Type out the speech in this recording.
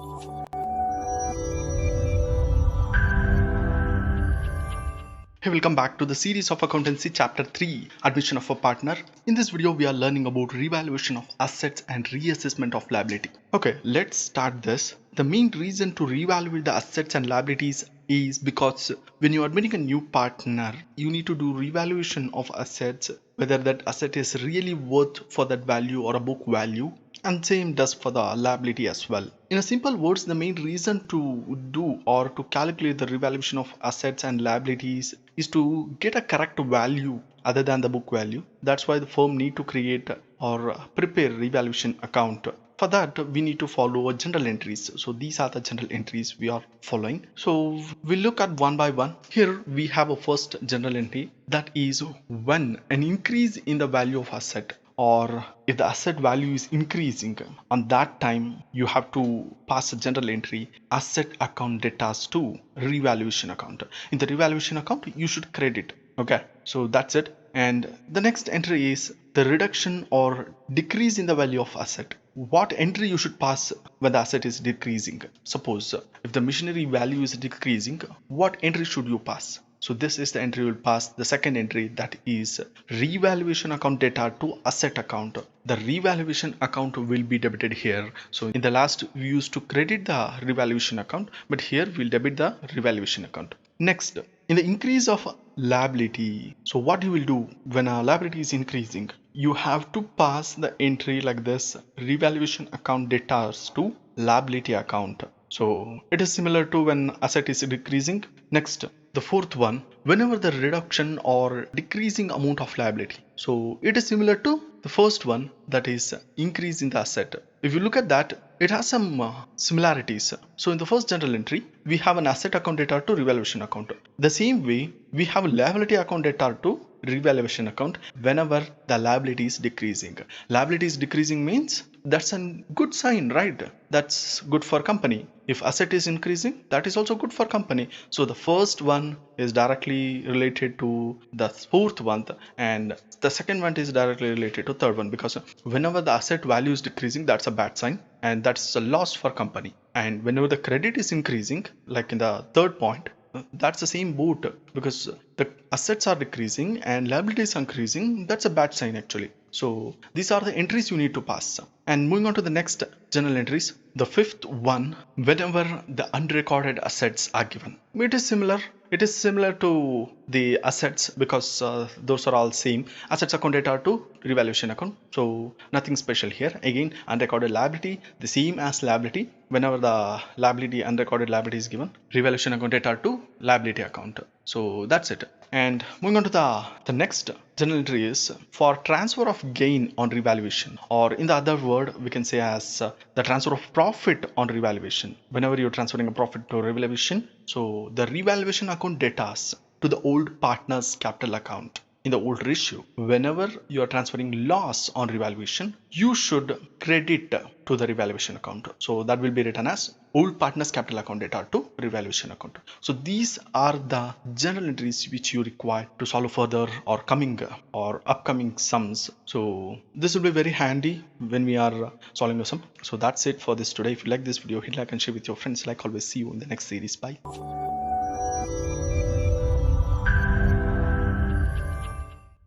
Hey, welcome back to the series of Accountancy Chapter 3, Admission of a Partner. In this video, we are learning about revaluation of assets and reassessment of liability. Okay, let's start this. The main reason to revalue the assets and liabilities is because when you are admitting a new partner, you need to do revaluation of assets, whether that asset is really worth for that value or a book value, and same does for the liability as well. In a simple words, the main reason to do or to calculate the revaluation of assets and liabilities is to get a correct value other than the book value. That's why the firm need to create or prepare revaluation account. For that, we need to follow general entries. So these are the general entries we are following. So we'll look at one by one. Here we have a first general entry, that is when an increase in the value of asset, or if the asset value is increasing, on that time you have to pass a general entry, asset account debtors to revaluation account. In the revaluation account you should credit. Okay, so that's it. And the next entry is the reduction or decrease in the value of asset. What entry you should pass when the asset is decreasing? Suppose if the machinery value is decreasing, what entry should you pass? So this is the entry you will pass. The second entry, that is revaluation account data to asset account. The revaluation account will be debited here. So in the last we used to credit the revaluation account, but here we'll debit the revaluation account. Next, in the increase of liability, so what you will do when a liability is increasing, you have to pass the entry like this, revaluation account debtors to liability account. So it is similar to when asset is decreasing. Next, the fourth one, whenever the reduction or decreasing amount of liability. So it is similar to the first one, that is increase in the asset. If you look at that, it has some similarities. So in the first general entry, we have an asset account debtor to revaluation account. The same way, we have a liability account debtor to revaluation account whenever the liability is decreasing. Liability is decreasing means that's a good sign, right? That's good for company. If asset is increasing, that is also good for company. So the first one is directly related to the fourth one, and the second one is directly related to third one, because whenever the asset value is decreasing, that's a bad sign and that's a loss for company. And whenever the credit is increasing, like in the third point, that's the same boat, because the assets are decreasing and liabilities are increasing. That's a bad sign actually. So these are the entries you need to pass. And moving on to the next general entries, the fifth one, whenever the unrecorded assets are given, it is similar. It is similar to the assets because those are all same. Assets account data to revaluation account. So nothing special here. Again, unrecorded liability, the same as liability. Whenever the liability, unrecorded liability is given, revaluation account data to liability account. So that's it. And moving on to the next general entry is for transfer of gain on revaluation, or in the other word we can say as the transfer of profit on revaluation. Whenever you're transferring a profit to revaluation, so the revaluation account data to the old partner's capital account. In the old ratio, whenever you are transferring loss on revaluation, you should credit to the revaluation account. So that will be written as old partner's capital account data to revaluation account. So these are the general entries which you require to solve further or coming or upcoming sums. So this will be very handy when we are solving a sum. So that's it for this today. If you like this video, hit like and share with your friends. Like always, see you in the next series. Bye.